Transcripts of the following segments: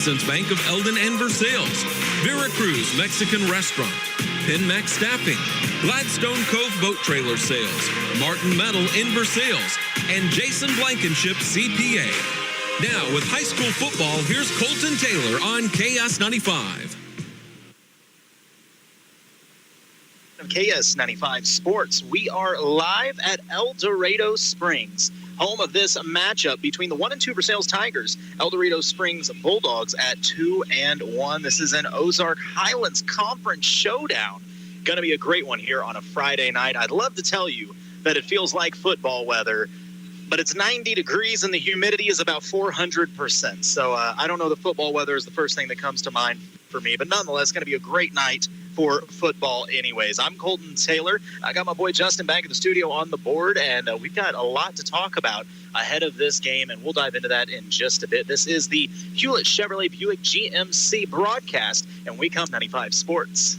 Bank of Eldon and Versailles, Veracruz Mexican Restaurant, Penmax Staffing, Gladstone Cove Boat Trailer Sales, Martin Metal in Versailles, and Jason Blankenship CPA. Now with high school football, here's Colton Taylor on KS95. KS95 Sports. We are live at El Dorado Springs, home of this matchup between the 1 and 2 Versailles Tigers, El Dorado Springs Bulldogs at 2-1. This is an Ozark Highlands Conference showdown. Going to be a great one here on a Friday night. I'd love to tell you that it feels like football weather, but it's 90 degrees and the humidity is about 400%. So I don't know the football weather is the first thing that comes to mind for me, but nonetheless, going to be a great night for football anyways. I'm Colton Taylor. I got my boy Justin back in the studio on the board, and we've got a lot to talk about ahead of this game, and we'll dive into that in just a bit. This is the Hewlett Chevrolet Buick GMC broadcast, and we come 95 Sports.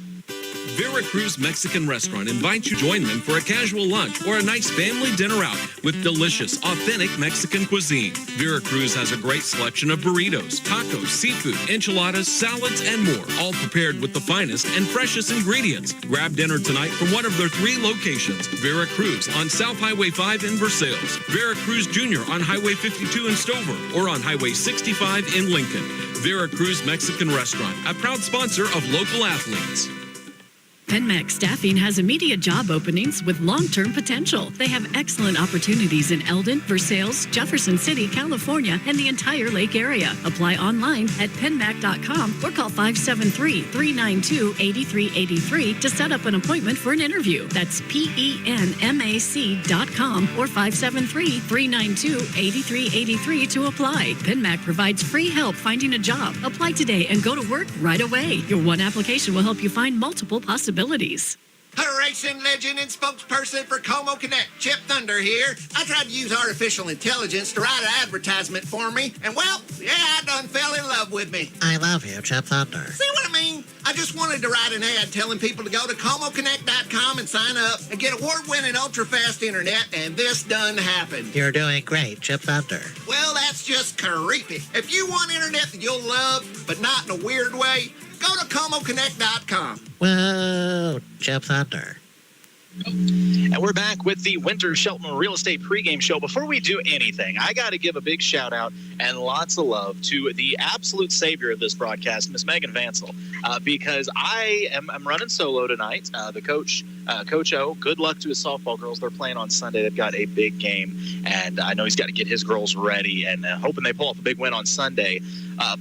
Veracruz Mexican Restaurant invites you to join them for a casual lunch or a nice family dinner out with delicious, authentic Mexican cuisine. Veracruz has a great selection of burritos, tacos, seafood, enchiladas, salads, and more, all prepared with the finest and freshest ingredients. Grab dinner tonight from one of their 3 locations: Veracruz on South Highway 5 in Versailles, Veracruz Jr. on Highway 52 in Stover, or on Highway 65 in Lincoln. Veracruz Mexican Restaurant, a proud sponsor of local athletes. Penmax Staffing has immediate job openings with long-term potential. They have excellent opportunities in Eldon, Versailles, Jefferson City, California, and the entire Lake area. Apply online at penmac.com or call 573-392-8383 to set up an appointment for an interview. That's penmac.com or 573-392-8383 to apply. Penmac provides free help finding a job. Apply today and go to work right away. Your one application will help you find multiple possibilities. Racing legend and spokesperson for Como Connect, Chip Thunder here. I tried to use artificial intelligence to write an advertisement for me, and well, yeah, I done fell in love with me. I love you, Chip Thunder. See what I mean? I just wanted to write an ad telling people to go to ComoConnect.com and sign up and get award-winning ultra-fast internet, and this done happened. You're doing great, Chip Thunder. Well, that's just creepy. If you want internet that you'll love, but not in a weird way, go to ComoConnect.com. Whoa, Chip Thunder. And we're back with the Winter Shelton Real Estate pregame show. Before we do anything, I got to give a big shout out and lots of love to the absolute savior of this broadcast, Miss Megan Vansel, because I'm running solo tonight. The coach, Coach O, good luck to his softball girls. They're playing on Sunday. They've got a big game, and I know he's got to get his girls ready and hoping they pull off a big win on Sunday.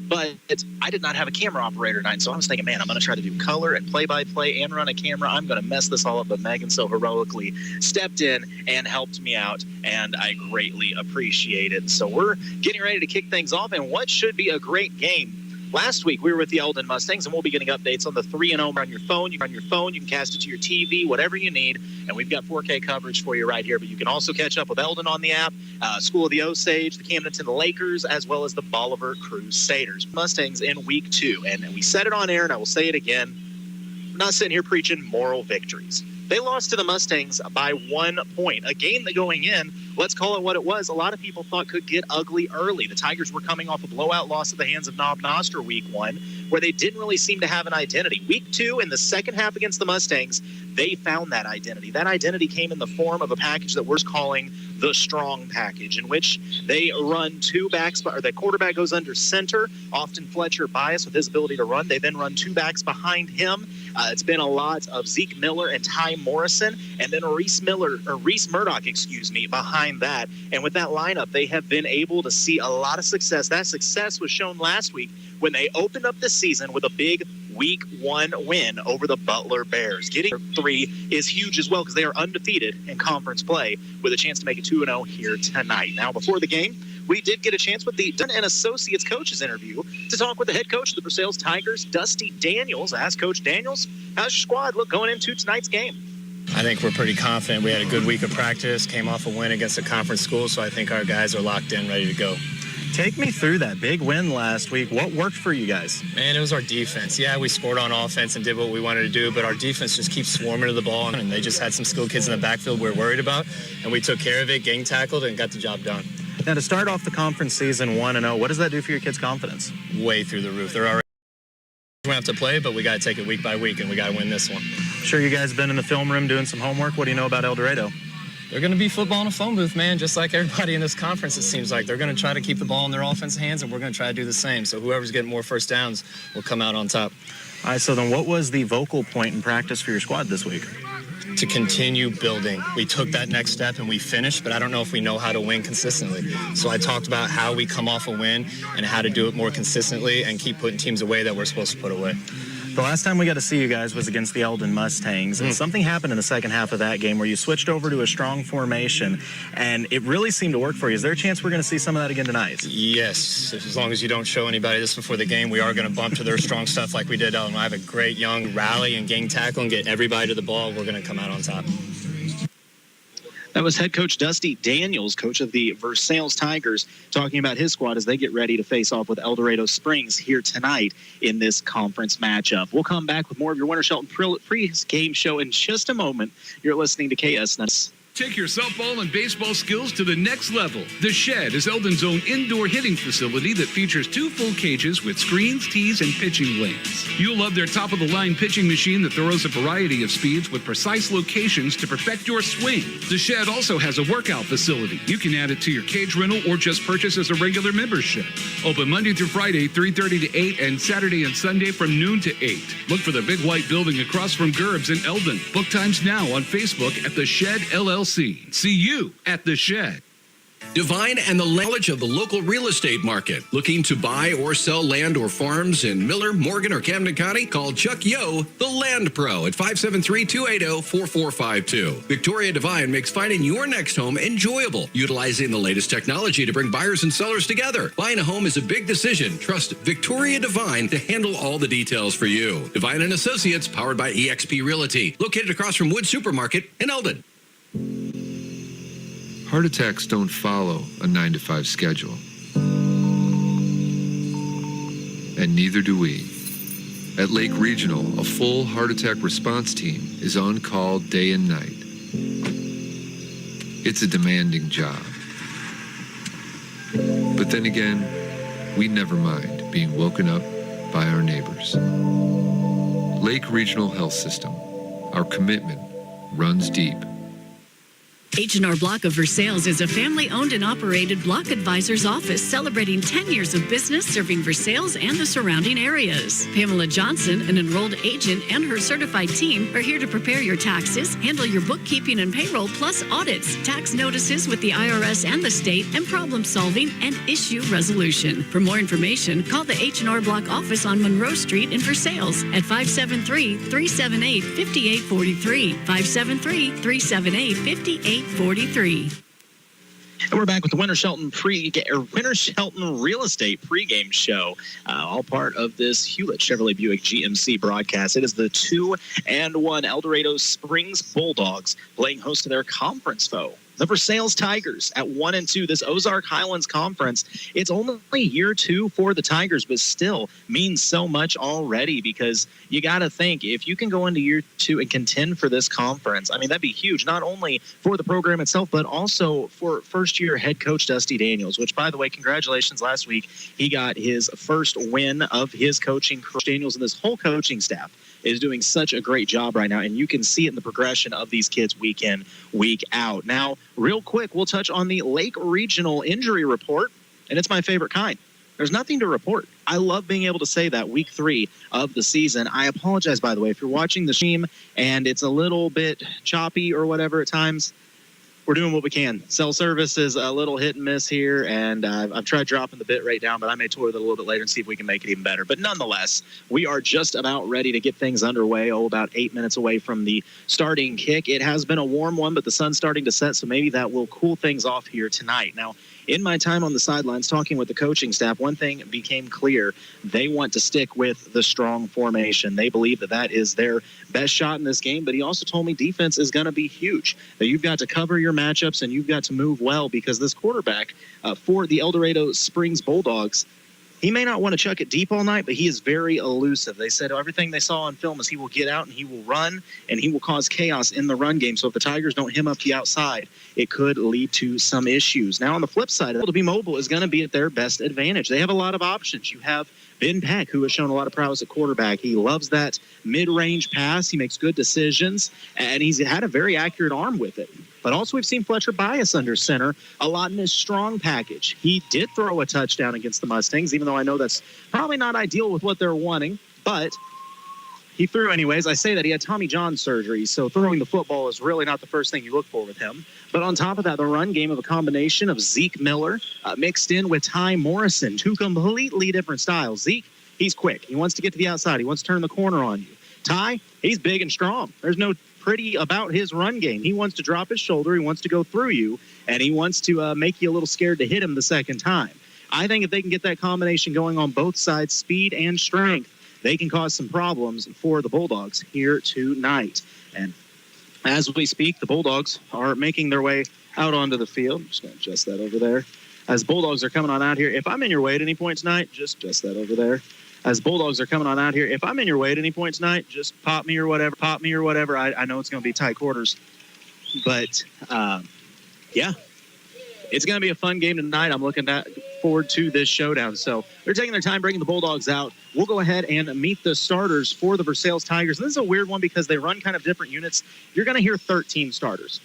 But I did not have a camera operator tonight, so I was thinking, man, I'm going to try to do color and play-by-play and run a camera. I'm going to mess this all up, but Megan so heroically stepped in and helped me out, and I greatly appreciate it. So we're getting ready to kick things off, and what should be a great game. Last week, we were with the Eldon Mustangs, and we'll be getting updates on the 3-0 on your phone. You can cast it to your TV, whatever you need, and we've got 4K coverage for you right here. But you can also catch up with Eldon on the app, School of the Osage, the Camdenton Lakers, as well as the Bolivar Crusaders. Mustangs in week 2, and we said it on air, and I will say it again. We're not sitting here preaching moral victories. They lost to the Mustangs by 1 point, a game that going in, let's call it what it was, a lot of people thought could get ugly early. The Tigers were coming off a blowout loss at the hands of Knob Noster week 1, where they didn't really seem to have an identity. Week 2, in the second half against the Mustangs, they found that identity. That identity came in the form of a package that we're calling the strong package, in which they run 2 backs, or the quarterback goes under center, often Fletcher bias with his ability to run. They then run 2 backs behind him. It's been a lot of Zeke Miller and Ty Morrison, and then Reese Murdoch, behind that. And with that lineup, they have been able to see a lot of success. That success was shown last week when they opened up the season with a big Week 1 win over the Butler Bears. Getting 3 is huge as well because they are undefeated in conference play with a chance to make it 2-0 here tonight. Now, before the game, we did get a chance with the Dunn and Associates coaches interview to talk with the head coach of the Versailles Tigers, Dusty Daniels. I asked Coach Daniels, how's your squad look going into tonight's game? I think we're pretty confident. We had a good week of practice, came off a win against a conference school, so I think our guys are locked in, ready to go. Take me through that big win last week. What worked for you guys? Man, it was our defense. Yeah, we scored on offense and did what we wanted to do, but our defense just keeps swarming to the ball, and they just had some skilled kids in the backfield we're worried about, and we took care of it, gang tackled, and got the job done. Now, to start off the conference season 1-0, what does that do for your kids' confidence? Way through the roof. They're already we have to play, but we got to take it week by week, and we got to win this one. Sure, you guys been in the film room doing some homework. What do you know about El Dorado? They're going to be football in a phone booth, man, just like everybody in this conference, it seems like. They're going to try to keep the ball in their offensive hands, and we're going to try to do the same. So whoever's getting more first downs will come out on top. All right, so then what was the vocal point in practice for your squad this week? To continue building. We took that next step and we finished, but I don't know if we know how to win consistently. So I talked about how we come off a win and how to do it more consistently and keep putting teams away that we're supposed to put away. The last time we got to see you guys was against the Eldon Mustangs, and something happened in the second half of that game where you switched over to a strong formation, and it really seemed to work for you. Is there a chance we're going to see some of that again tonight? Yes, as long as you don't show anybody this before the game, we are going to bump to their strong stuff like we did. I have a great young rally and gang tackle and get everybody to the ball. We're going to come out on top. That was head coach Dusty Daniels, coach of the Versailles Tigers, talking about his squad as they get ready to face off with El Dorado Springs here tonight in this conference matchup. We'll come back with more of your Winter Shelton pre-game show in just a moment. You're listening to KS95. Take your softball and baseball skills to the next level. The Shed is Eldon's own indoor hitting facility that features 2 full cages with screens, tees, and pitching lanes. You'll love their top-of-the-line pitching machine that throws a variety of speeds with precise locations to perfect your swing. The Shed also has a workout facility. You can add it to your cage rental or just purchase as a regular membership. Open Monday through Friday, 3:30 to 8, and Saturday and Sunday from noon to 8. Look for the big white building across from Gerb's in Eldon. Book times now on Facebook at The Shed LLC. See you at The Shed. Divine and the knowledge of the local real estate market. Looking to buy or sell land or farms in Miller, Morgan, or Camden County? Call Chuck Yo, the Land Pro, at 573-280-4452. Victoria Divine makes finding your next home enjoyable, utilizing the latest technology to bring buyers and sellers together. Buying a home is a big decision. Trust Victoria Divine to handle all the details for you. Divine and Associates, powered by eXp Realty, located across from Wood Supermarket in Eldon. Heart attacks don't follow a 9-to-5 schedule. And neither do we. At Lake Regional, a full heart attack response team is on call day and night. It's a demanding job. But then again, we never mind being woken up by our neighbors. Lake Regional Health System. Our commitment runs deep. H&R Block of Versailles is a family-owned and operated block advisor's office celebrating 10 years of business serving Versailles and the surrounding areas. Pamela Johnson, an enrolled agent, and her certified team are here to prepare your taxes, handle your bookkeeping and payroll, plus audits, tax notices with the IRS and the state, and problem solving and issue resolution. For more information, call the H&R Block office on Monroe Street in Versailles at 573-378-5843. 573-378-5843. And we're back with the Winter Shelton Real Estate pregame show, all part of this Hewlett Chevrolet Buick GMC broadcast. It is the 2-1 El Dorado Springs Bulldogs playing host to their conference foe, the Versailles Tigers, at 1-2. This Ozark Highlands Conference, it's only year 2 for the Tigers, but still means so much already, because you got to think, if you can go into year 2 and contend for this conference, I mean, that'd be huge, not only for the program itself, but also for first-year head coach Dusty Daniels, which, by the way, congratulations. Last week, he got his first win of his coaching. Coach Daniels and this whole coaching staff is doing such a great job right now, and you can see it in the progression of these kids week in, week out. Now, real quick, we'll touch on the Lake Regional injury report, and it's my favorite kind. There's nothing to report. I love being able to say that week 3 of the season. I apologize, by the way, if you're watching the stream and it's a little bit choppy or whatever at times. We're doing what we can. Cell service is a little hit and miss here, and I've tried dropping the bit rate down, but I may toy with it a little bit later and see if we can make it even better. But nonetheless, we are just about ready to get things underway, about 8 minutes away from the starting kick. It has been a warm one, but the sun's starting to set, so maybe that will cool things off here tonight. Now, in my time on the sidelines talking with the coaching staff, one thing became clear. They want to stick with the strong formation. They believe that that is their best shot in this game, but he also told me defense is going to be huge, that you've got to cover your matchups and you've got to move well, because this quarterback for the El Dorado Springs Bulldogs, He may not want to chuck it deep all night, but he is very elusive. They said everything they saw on film is he will get out and he will run and he will cause chaos in the run game. So if the Tigers don't hem up the outside, it could lead to some issues. Now, on the flip side, to be mobile is going to be at their best advantage. They have a lot of options. You have Ben Peck, who has shown a lot of prowess at quarterback. He loves that mid-range pass. He makes good decisions, and he's had a very accurate arm with it. But also we've seen Fletcher Bias under center a lot in his strong package. He did throw a touchdown against the Mustangs, even though I know that's probably not ideal with what they're wanting. But he threw anyways. I say that he had Tommy John surgery, so throwing the football is really not the first thing you look for with him. But on top of that, the run game of a combination of Zeke Miller mixed in with Ty Morrison, two completely different styles. Zeke, he's quick. He wants to get to the outside. He wants to turn the corner on you. Ty, he's big and strong. There's no pretty about his run game. He wants to drop his shoulder, he wants to go through you, and he wants to make you a little scared to hit him the second time. I think if they can get that combination going on both sides, speed and strength, they can cause some problems for the Bulldogs here tonight. And as we speak, the Bulldogs are making their way out onto the field. I'm just going to adjust that over there. As Bulldogs are coming on out here, if I'm in your way at any point tonight, just adjust that over there. As Bulldogs are coming on out here, if I'm in your way at any point tonight, just pop me or whatever. I know it's going to be tight quarters. But, yeah, it's going to be a fun game tonight. I'm looking forward to this showdown. So they're taking their time bringing the Bulldogs out. We'll go ahead and meet the starters for the Versailles Tigers. And this is a weird one because they run kind of different units. You're going to hear 13 starters.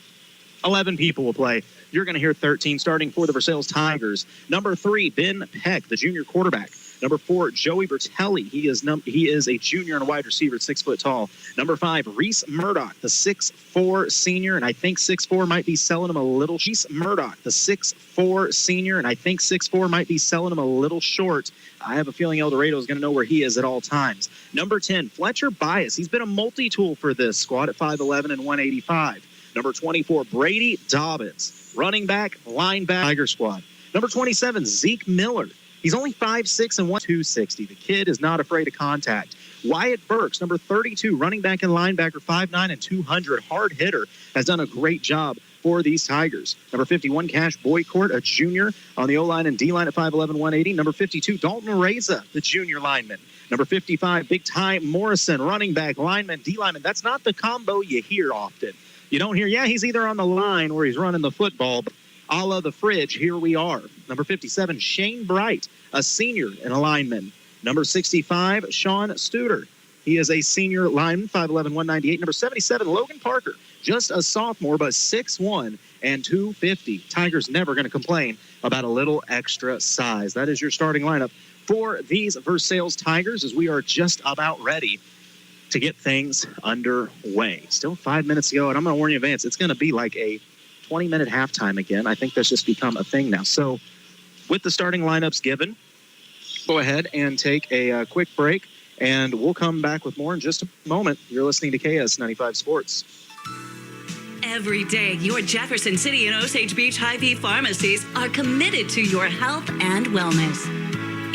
11 people will play. You're going to hear 13 starting for the Versailles Tigers. Number 3, Ben Peck, the junior quarterback. Number 4, Joey Bertelli. He is a junior and a wide receiver at 6 foot tall. Number 5, Reese Murdoch, the 6'4" senior, and I think 6'4" might be selling him a little. Reese Murdoch, the 6'4" senior, and I think 6'4" might be selling him a little short. I have a feeling El Dorado is going to know where he is at all times. Number 10, Fletcher Bias. He's been a multi-tool for this squad at 5'11" and 185. Number 24, Brady Dobbins, running back, linebacker, Tiger squad. Number 27, Zeke Miller. He's only 5'6" and 260. The kid is not afraid of contact. Wyatt Burks, number 32, running back and linebacker, 5'9" and 200, hard hitter, has done a great job for these Tigers. Number 51, Cash Boycourt, a junior on the O-line and D-line at 5'11", 180. Number 52, Dalton Reza, the junior lineman. Number 55, Big Ty Morrison, running back, lineman, D-lineman. That's not the combo you hear often. You don't hear, yeah, he's either on the line or he's running the football. A la the fridge, here we are. Number 57, Shane Bright, a senior and a lineman. Number 65, Sean Studer. He is a senior lineman, 5'11", 198. Number 77, Logan Parker, just a sophomore, but 6'1" and 250. Tigers never going to complain about a little extra size. That is your starting lineup for these Versailles Tigers as we are just about ready to get things underway. Still 5 minutes to go, and I'm going to warn you in advance, it's going to be like a 20-minute halftime again. I think that's just become a thing now. So with the starting lineups given, go ahead and take a quick break, and we'll come back with more in just a moment. You're listening to KS95 Sports. Every day, your Jefferson City and Osage Beach Hy-Vee pharmacies are committed to your health and wellness.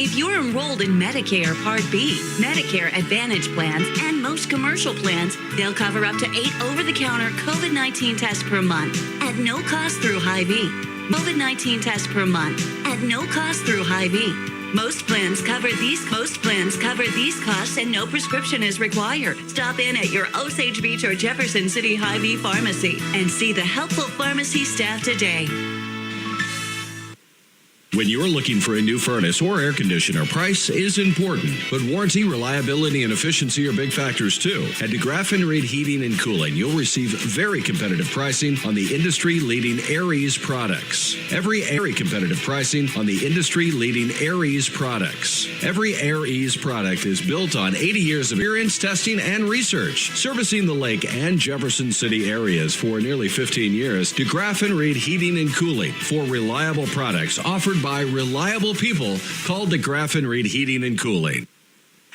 If you're enrolled in Medicare Part B, Medicare Advantage plans, and most commercial plans, they'll cover up to 8 over-the-counter COVID-19 tests per month at no cost through Hy-Vee. COVID-19 tests per month at no cost through Hy-Vee. Most plans cover these costs and no prescription is required. Stop in at your Osage Beach or Jefferson City Hy-Vee pharmacy and see the helpful pharmacy staff today. When you're looking for a new furnace or air conditioner, price is important, but warranty, reliability, and efficiency are big factors too. At DeGraff & Reed Heating and Cooling, you'll receive very competitive pricing on the industry-leading Aries products. Every competitive pricing on the industry-leading Aries products. Every Aries product is built on 80 years of experience, testing, and research. Servicing the Lake and Jefferson City areas for nearly 15 years, DeGraff & Reed Heating and Cooling for reliable products offered by reliable people called DeGraff & Reed Heating and Cooling.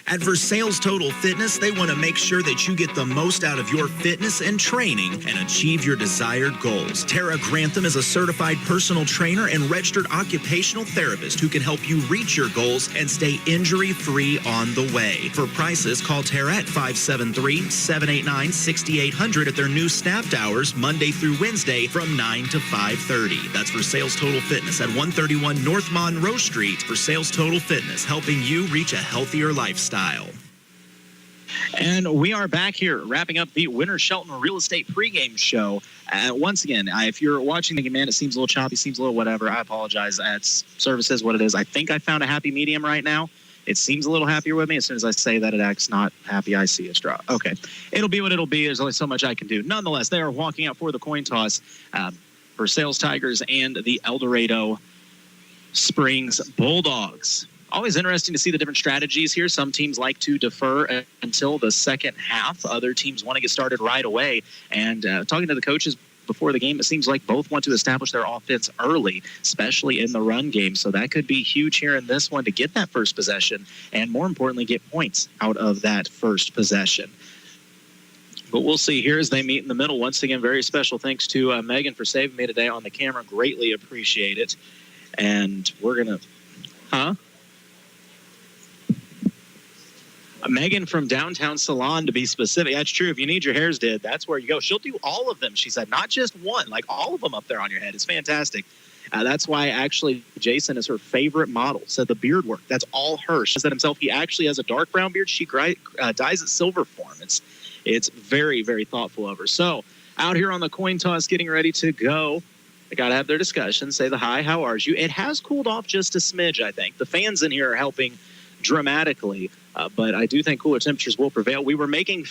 At Versailles Total Fitness, they want to make sure that you get the most out of your fitness and training and achieve your desired goals. Tara Grantham is a certified personal trainer and registered occupational therapist who can help you reach your goals and stay injury-free on the way. For prices, call Tara at 573-789-6800 at their new snapped hours Monday through Wednesday from 9 to 5:30. That's Versailles Total Fitness at 131 North Monroe Street. Versailles Total Fitness, helping you reach a healthier lifestyle. And we are back here wrapping up the Winter Shelton Real Estate pregame show. Once again, if you're watching thinking, man, it seems a little choppy, seems a little whatever, I apologize. Service is what it is. I think I found a happy medium right now. It seems a little happier with me. As soon as I say that it acts not happy, I see it's drop. Okay. It'll be what it'll be. There's only so much I can do. Nonetheless, they are walking out for the coin toss for Versailles Tigers and the El Dorado Springs Bulldogs. Always interesting to see the different strategies here. Some teams like to defer until the second half. Other teams want to get started right away. And talking to the coaches before the game, it seems like both want to establish their offense early, especially in the run game. So that could be huge here in this one to get that first possession and, more importantly, get points out of that first possession. But we'll see here as they meet in the middle. Once again, very special thanks to Megan for saving me today on the camera. Greatly appreciate it. And we're going to... Megan from Downtown Salon, to be specific. That's true. If you need your hairs did, that's where you go. She'll do all of them, she said, not just one, like all of them up there on your head. It's fantastic. That's why actually Jason is her favorite model. Said the beard work, that's all her. She said himself, he actually has a dark brown beard. She dyes it silver for him. It's very, very thoughtful of her. So out here on the coin toss, getting ready to go. They got to have their discussion, say the hi, how are you? It has cooled off just a smidge, I think. The fans in here are helping dramatically. But I do think cooler temperatures will prevail. We were making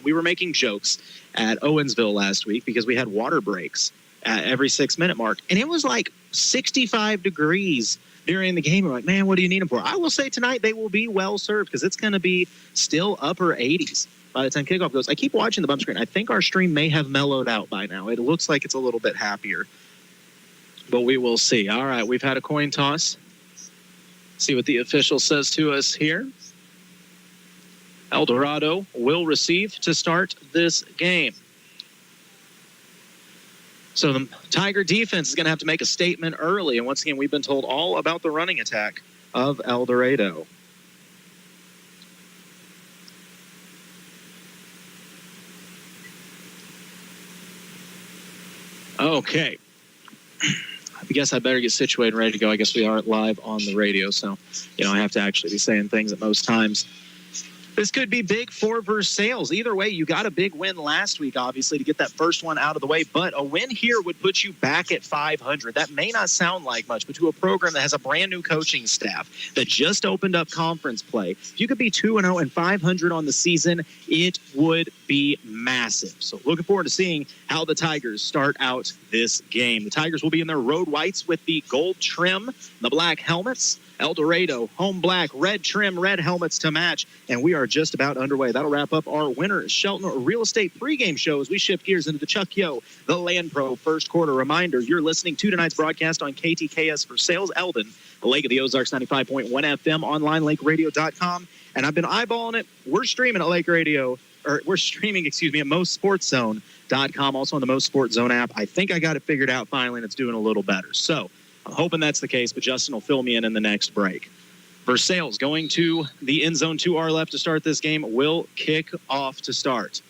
we were making jokes at Owensville last week because we had water breaks at every 6-minute mark. And it was like 65 degrees during the game. We're like, man, what do you need them for? I will say tonight they will be well served because it's going to be still upper 80s by the time kickoff goes. I keep watching the bump screen. I think our stream may have mellowed out by now. It looks like it's a little bit happier. But we will see. All right, we've had a coin toss. See what the official says to us here. El Dorado will receive to start this game. So the Tiger defense is going to have to make a statement early. And once again, we've been told all about the running attack of El Dorado. Okay. I guess I better get situated and ready to go. I guess we aren't live on the radio, so, I have to actually be saying things at most times. This could be big for Versailles. Either way, you got a big win last week, obviously, to get that first one out of the way. But a win here would put you back at 500. That may not sound like much, but to a program that has a brand new coaching staff that just opened up conference play, if you could be 2-0 and 500 on the season, it would be massive. So looking forward to seeing how the Tigers start out this game. The Tigers will be in their road whites with the gold trim, the black helmets. El Dorado, home black, red trim, red helmets to match, and we are just about underway. That'll wrap up our Winter Shelton Real Estate pregame show as we shift gears into the Chuck Yo, the Land Pro first quarter. Reminder, you're listening to tonight's broadcast on KTKS Versailles Eldon, the Lake of the Ozarks 95.1 FM, online, lakeradio.com, and I've been eyeballing it. We're streaming at MoSportsZone.com, also on the MoSportsZone app. I think I got it figured out finally, and it's doing a little better. So I'm hoping that's the case, but Justin will fill me in the next break. Versailles going to the end zone to our left to start this game. Will kick off to start.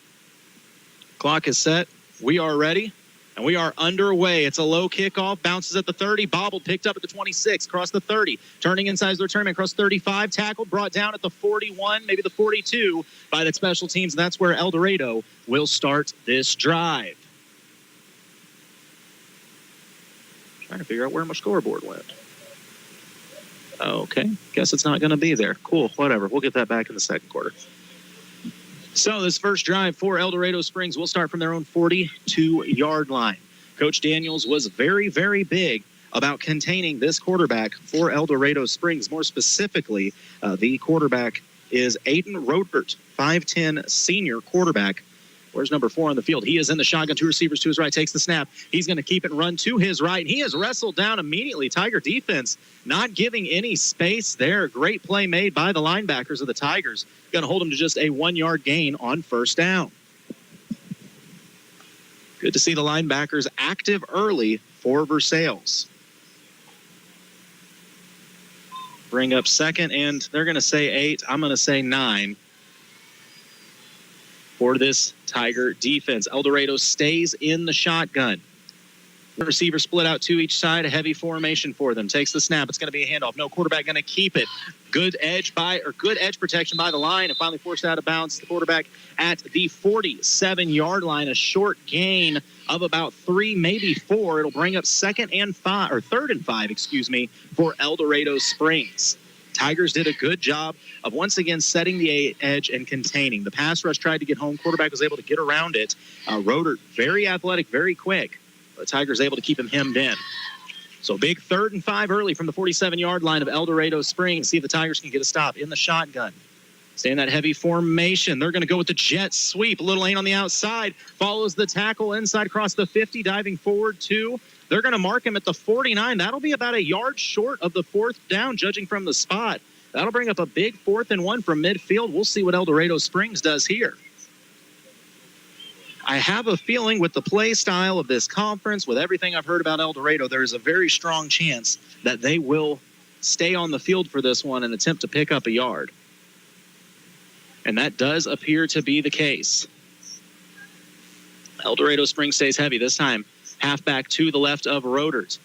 Clock is set. We are ready, and we are underway. It's a low kickoff. Bounces at the 30. Bobbled, picked up at the 26. Across the 30. Turning inside their tournament. Across 35. Tackled, brought down at the 41, maybe the 42 by the special teams. And that's where El Dorado will start this drive. Trying to figure out where my scoreboard went. Okay, guess it's not going to be there. Cool, whatever. We'll get that back in the second quarter. So this first drive for El Dorado Springs will start from their own 42-yard line. Coach Daniels was very, very big about containing this quarterback for El Dorado Springs. More specifically, the quarterback is Aiden Rodbert, 5'10 senior quarterback. Where's number 4 on the field? He is in the shotgun. 2 receivers to his right. Takes the snap. He's going to keep it and run to his right. He is wrestled down immediately. Tiger defense not giving any space there. Great play made by the linebackers of the Tigers. Going to hold him to just a 1-yard gain on first down. Good to see the linebackers active early for Versailles. Bring up second, and they're going to say 8. I'm going to say 9 for this Tiger defense. El Dorado stays in the shotgun. The receiver split out to each side, a heavy formation for them. Takes the snap. It's going to be a handoff. No quarterback going to keep it. Good edge protection by the line, and finally forced out of bounds. The quarterback at the 47-yard line. A short gain of about 3, maybe 4. It'll bring up third and 5, for El Dorado Springs. Tigers did a good job of once again setting the edge and containing. The pass rush tried to get home. Quarterback was able to get around it. Roeder, very athletic, very quick. The Tigers able to keep him hemmed in. So big 3rd and 5 early from the 47-yard line of El Dorado Springs. See if the Tigers can get a stop in the shotgun. Stay in that heavy formation. They're going to go with the jet sweep. Little lane on the outside. Follows the tackle inside across the 50, diving forward 2. They're going to mark him at the 49. That'll be about a yard short of the 4th down, judging from the spot. That'll bring up a big 4th and 1 from midfield. We'll see what El Dorado Springs does here. I have a feeling with the play style of this conference, with everything I've heard about El Dorado, there is a very strong chance that they will stay on the field for this one and attempt to pick up a yard. And that does appear to be the case. El Dorado Springs stays heavy this time. Halfback to the left of Roedert.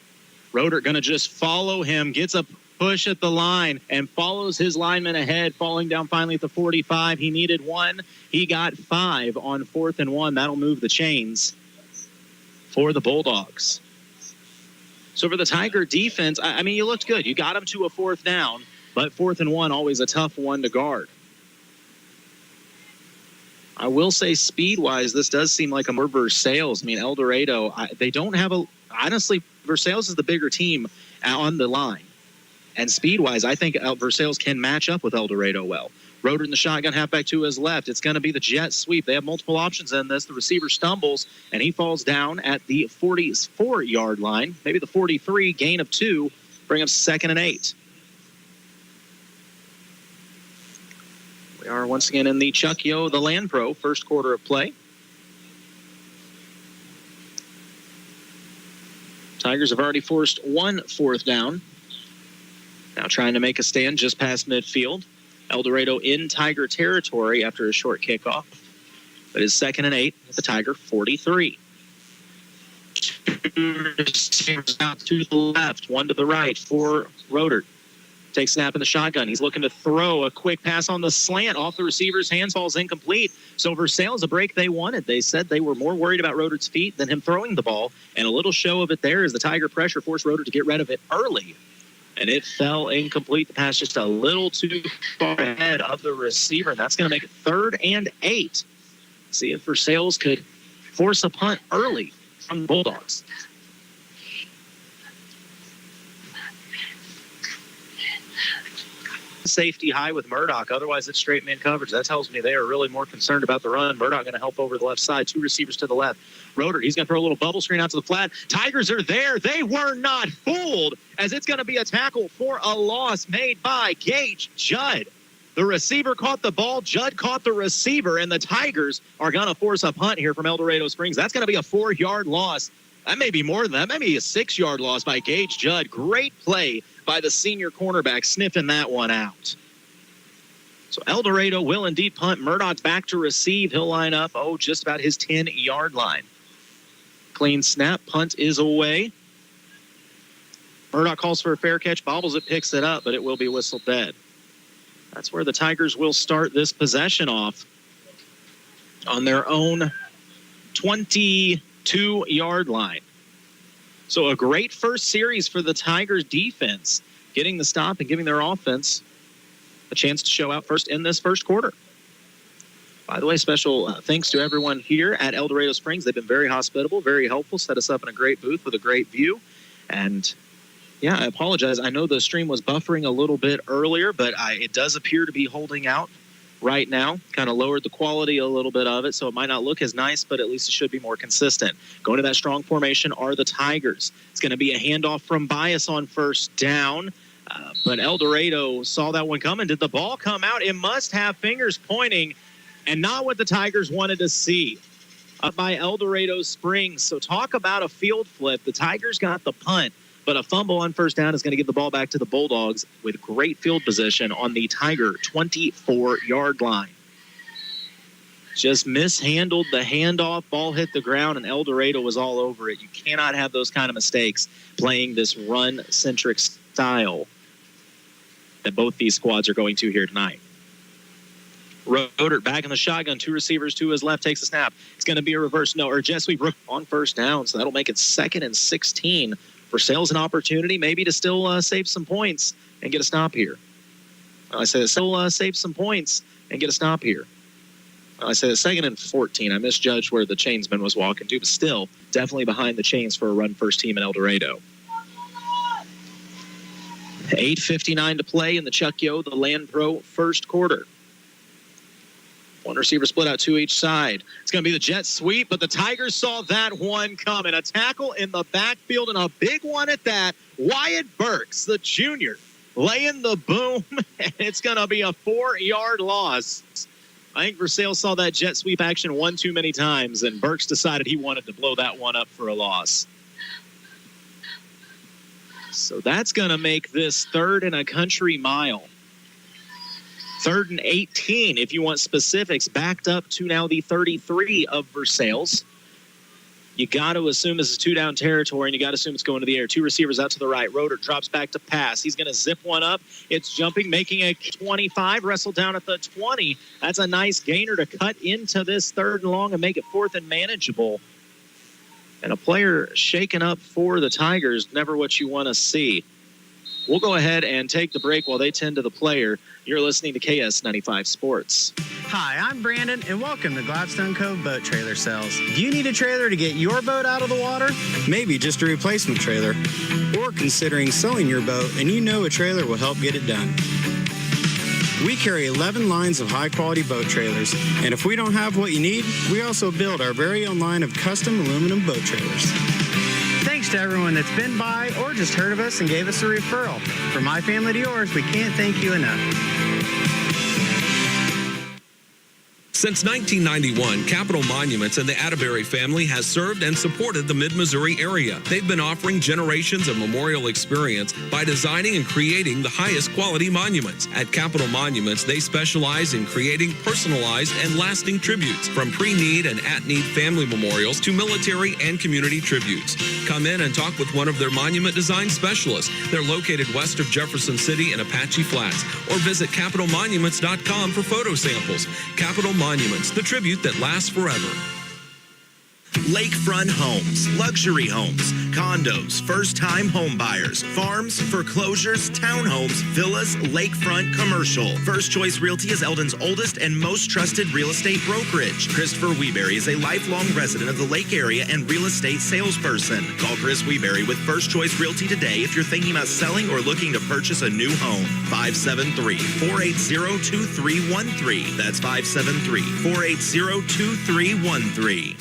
Roedert going to just follow him, gets a push at the line, and follows his lineman ahead, falling down finally at the 45. He needed 1. He got 5 on 4th and 1. That'll move the chains for the Bulldogs. So for the Tiger defense, I mean, you looked good. You got him to a 4th down, but 4th and 1, always a tough one to guard. I will say speed-wise, this does seem like a more Versailles. I mean, El Dorado, they don't have honestly, Versailles is the bigger team on the line. And speed-wise, I think Versailles can match up with El Dorado well. Roeder in the shotgun, halfback to his left. It's going to be the jet sweep. They have multiple options in this. The receiver stumbles, and he falls down at the 44-yard line, maybe the 43, gain of 2, bring up 2nd and 8. We are once again in the Chuck Yo, the Land Pro, first quarter of play. Tigers have already forced 1 4th down. Now trying to make a stand just past midfield. El Dorado in Tiger territory after a short kickoff. But it's 2nd and 8 at the Tiger 43. 2 receivers out to the left, 1 to the right for Roeder. Takes snap in the shotgun. He's looking to throw a quick pass on the slant off the receiver's hands, falls incomplete. So Versailles, a break they wanted. They said they were more worried about Roeder's feet than him throwing the ball. And a little show of it there as the Tiger pressure forced Roeder to get rid of it early. And it fell incomplete. The pass just a little too far ahead of the receiver. And that's going to make it 3rd and 8. See if Versailles could force a punt early from the Bulldogs. Safety high with Murdoch. Otherwise, it's straight man coverage. That tells me they are really more concerned about the run. Murdoch going to help over the left side. 2 receivers to the left. Roeder, he's going to throw a little bubble screen out to the flat. Tigers are there. They were not fooled, as it's going to be a tackle for a loss made by Gage Judd. The receiver caught the ball. Judd caught the receiver, and the Tigers are going to force a punt here from El Dorado Springs. That's going to be a 4-yard loss. That may be more than that. Maybe a 6-yard loss by Gage Judd. Great play by the senior cornerback, sniffing that one out. So El Dorado will indeed punt. Murdoch's back to receive. He'll line up, just about his 10-yard line. Clean snap. Punt is away. Murdoch calls for a fair catch. Bobbles it, picks it up, but it will be whistled dead. That's where the Tigers will start this possession off on their own 22-yard line. So a great first series for the Tigers defense, getting the stop and giving their offense a chance to show out first in this first quarter. By the way, special thanks to everyone here at El Dorado Springs. They've been very hospitable, very helpful, set us up in a great booth with a great view. And yeah, I apologize. I know the stream was buffering a little bit earlier, but it does appear to be holding out right now. Kind of lowered the quality a little bit of it, so it might not look as nice, but at least it should be more consistent. Going to that strong formation are the Tigers. It's going to be a handoff from Bias on first down, but El Dorado saw that one coming. Did the ball come out? It must have fingers pointing, and not what the Tigers wanted to see. Up by El Dorado Springs. So talk about a field flip. The Tigers got the punt, but a fumble on first down is going to give the ball back to the Bulldogs with great field position on the Tiger 24-yard line. Just mishandled the handoff. Ball hit the ground, and El Dorado was all over it. You cannot have those kind of mistakes playing this run-centric style that both these squads are going to here tonight. Rodert back in the shotgun, 2 receivers to his left, takes a snap. It's going to be a reverse jet sweep on first down, so that'll make it 2nd and 16. Versailles an opportunity maybe to still save some points and get a stop here. I said still save some points and get a stop here. I said 2nd and 14. I misjudged where the chainsman was walking to, but still definitely behind the chains for a run first team in El Dorado. 8:59 to play in the Chuck Yo, the Land Pro first quarter. 1 receiver split out 2 each side. It's going to be the jet sweep, but the Tigers saw that one coming. A tackle in the backfield and a big one at that. Wyatt Burks, the junior, laying the boom, and it's going to be a 4-yard loss. I think Versailles saw that jet sweep action one too many times, and Burks decided he wanted to blow that one up for a loss. So that's going to make this 3rd and a country mile. 3rd and 18, if you want specifics, backed up to now the 33 of Versailles. You got to assume this is 2-down territory, and you got to assume it's going to the air. 2 receivers out to the right. Roder drops back to pass. He's going to zip one up. It's jumping, making a 25, wrestled down at the 20. That's a nice gainer to cut into this 3rd and long and make it 4th and manageable. And a player shaken up for the Tigers, never what you want to see. We'll go ahead and take the break while they tend to the player. You're listening to KS95 Sports. Hi, I'm Brandon, and welcome to Gladstone Cove Boat Trailer Sales. Do you need a trailer to get your boat out of the water? Maybe just a replacement trailer. Or considering selling your boat, and you know a trailer will help get it done. We carry 11 lines of high-quality boat trailers, and if we don't have what you need, we also build our very own line of custom aluminum boat trailers. Thanks to everyone that's been by or just heard of us and gave us a referral. From my family to yours, we can't thank you enough. Since 1991, Capital Monuments and the Atterbury family has served and supported the Mid-Missouri area. They've been offering generations of memorial experience by designing and creating the highest quality monuments. At Capital Monuments, they specialize in creating personalized and lasting tributes, from pre-need and at-need family memorials to military and community tributes. Come in and talk with one of their monument design specialists. They're located west of Jefferson City in Apache Flats, or visit capitalmonuments.com for photo samples. Capital Monuments, the tribute that lasts forever. Lakefront homes, luxury homes, condos, first-time home buyers, farms, foreclosures, townhomes, villas, lakefront, commercial. First Choice Realty is Eldon's oldest and most trusted real estate brokerage. Christopher Weeberry is a lifelong resident of the Lake area and real estate salesperson. Call Chris Weeberry with First Choice Realty today if you're thinking about selling or looking to purchase a new home. 573-480-2313. That's 573-480-2313.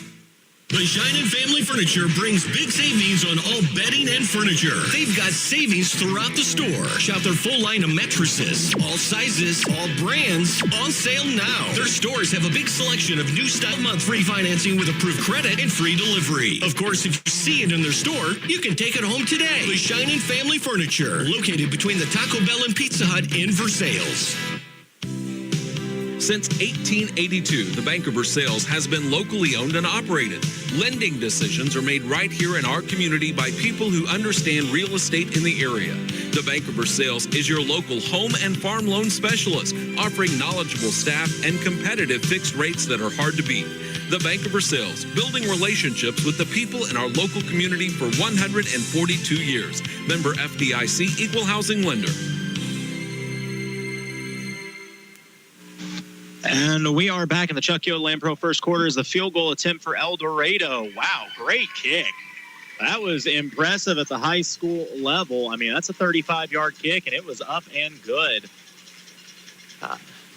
The Shine Family Furniture brings big savings on all bedding and furniture. They've got savings throughout the store. Shop their full line of mattresses, all sizes, all brands, on sale now. Their stores have a big selection of new style month free financing with approved credit and free delivery. Of course, if you see it in their store, you can take it home today. The Shine Family Furniture, located between the Taco Bell and Pizza Hut in Versailles. Since 1882, the Bank of Versailles has been locally owned and operated. Lending decisions are made right here in our community by people who understand real estate in the area. The Bank of Versailles is your local home and farm loan specialist, offering knowledgeable staff and competitive fixed rates that are hard to beat. The Bank of Versailles, building relationships with the people in our local community for 142 years. Member FDIC, Equal Housing Lender. And we are back in the Chuck Yo Land Pro first quarter as the field goal attempt for El Dorado. Wow, great kick. That was impressive at the high school level. I mean, that's a 35-yard kick, and it was up and good.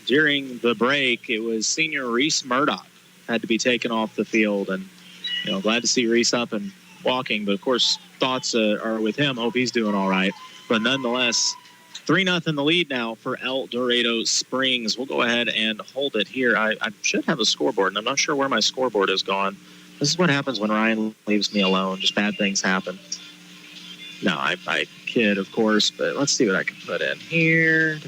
during the break, it was senior Reese Murdoch had to be taken off the field. And, glad to see Reese up and walking. But, of course, thoughts are with him. Hope he's doing all right. But nonetheless, 3-0 the lead now for El Dorado Springs. We'll go ahead and hold it here. I should have a scoreboard, and I'm not sure where my scoreboard has gone. This is what happens when Ryan leaves me alone. Just bad things happen. No, I kid, of course, but let's see what I can put in here.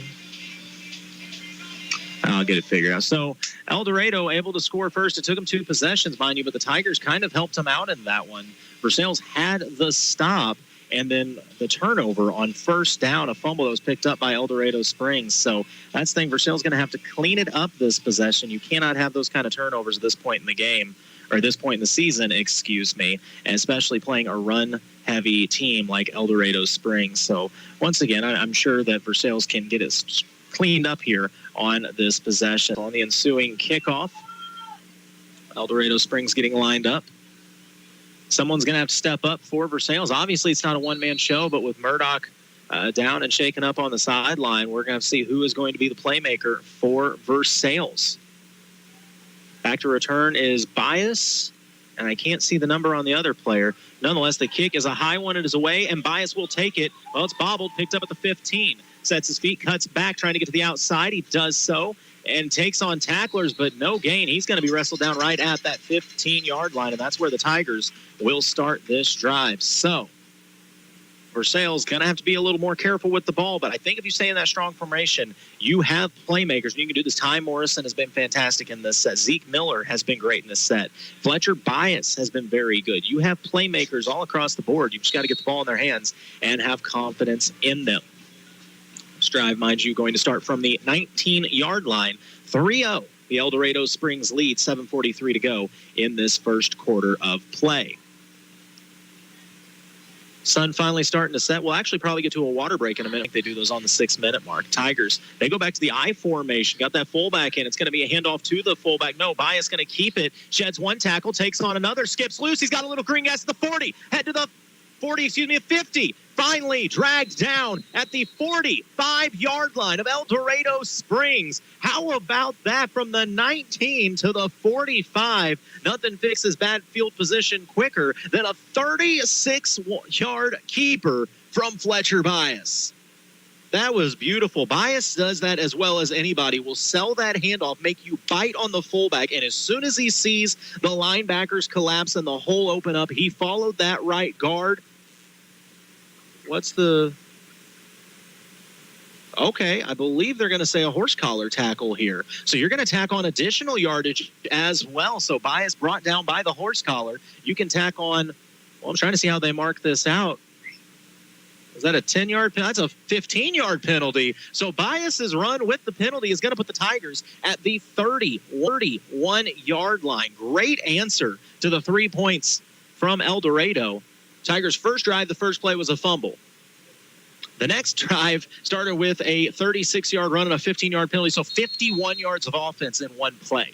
I'll get it figured out. So El Dorado able to score first. It took them 2 possessions, mind you, but the Tigers kind of helped them out in that one. Versailles had the stop, and then the turnover on first down, a fumble that was picked up by El Dorado Springs. So that's the thing. Versailles is going to have to clean it up this possession. You cannot have those kind of turnovers at this point in the game, or this point in the season, excuse me, and especially playing a run-heavy team like El Dorado Springs. So once again, I'm sure that Versailles can get it cleaned up here on this possession. On the ensuing kickoff, El Dorado Springs getting lined up. Someone's going to have to step up for Versailles. Obviously, it's not a one-man show, but with Murdoch down and shaken up on the sideline, we're going to see who is going to be the playmaker for Versailles. Back to return is Bias, and I can't see the number on the other player. Nonetheless, the kick is a high one. It is away, and Bias will take it. Well, it's bobbled, picked up at the 15. Sets his feet, cuts back, trying to get to the outside. He does so and takes on tacklers, but no gain. He's going to be wrestled down right at that 15-yard line, and that's where the Tigers will start this drive. So Versailles going to have to be a little more careful with the ball, but I think if you stay in that strong formation, you have playmakers, and you can do this. Ty Morrison has been fantastic in this set. Zeke Miller has been great in this set. Fletcher Bias has been very good. You have playmakers all across the board. You've just got to get the ball in their hands and have confidence in them. This drive, mind you, going to start from the 19-yard line. 3-0. The El Dorado Springs lead, 7:43 to go in this first quarter of play. Sun finally starting to set. We'll actually probably get to a water break in a minute. They do those on the 6-minute mark. Tigers, they go back to the I formation. Got that fullback in. It's going to be a handoff to the fullback. No, Bias going to keep it. Sheds one tackle, takes on another, skips loose. He's got a little green gas at the 40. Head to the 50. Finally dragged down at the 45-yard line of El Dorado Springs. How about that from the 19 to the 45? Nothing fixes bad field position quicker than a 36-yard keeper from Fletcher Bias. That was beautiful. Bias does that as well as anybody. Will sell that handoff, make you bite on the fullback, and as soon as he sees the linebackers collapse and the hole open up, he followed that right guard. Okay, I believe they're going to say a horse collar tackle here. So you're going to tack on additional yardage as well. So Bias brought down by the horse collar. You can tack on, well, I'm trying to see how they mark this out. Is that a 10-yard penalty? That's a 15-yard penalty. So Bias's run with the penalty is going to put the Tigers at the 31-yard line. Great answer to the 3 points from El Dorado. Tigers' first drive, the first play was a fumble. The next drive started with a 36-yard run and a 15-yard penalty, so 51 yards of offense in one play.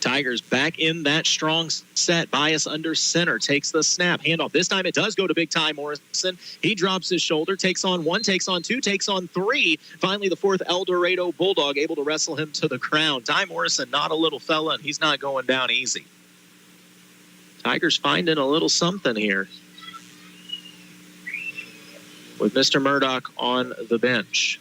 Tigers back in that strong set. Bias under center, takes the snap, handoff. This time it does go to big Ty Morrison. He drops his shoulder, takes on one, takes on two, takes on three. Finally, the fourth El Dorado Bulldog able to wrestle him to the ground. Ty Morrison, not a little fella, and he's not going down easy. Tigers finding a little something here with Mr. Murdoch on the bench.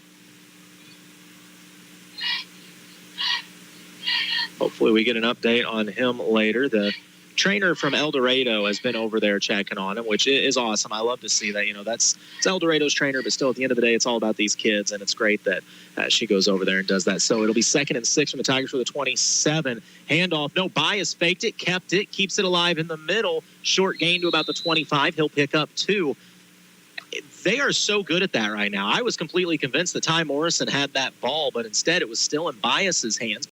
Hopefully we get an update on him later. The trainer from El Dorado has been over there checking on him, which is awesome. I love to see that. It's El Dorado's trainer, but still at the end of the day, it's all about these kids, and it's great that she goes over there and does that. So it'll be 2nd and 6 from the Tigers for the 27. Handoff. No, Bias faked it, kept it, keeps it alive in the middle. Short gain to about the 25. He'll pick up 2. They are so good at that right now. I was completely convinced that Ty Morrison had that ball, but instead it was still in Bias's hands.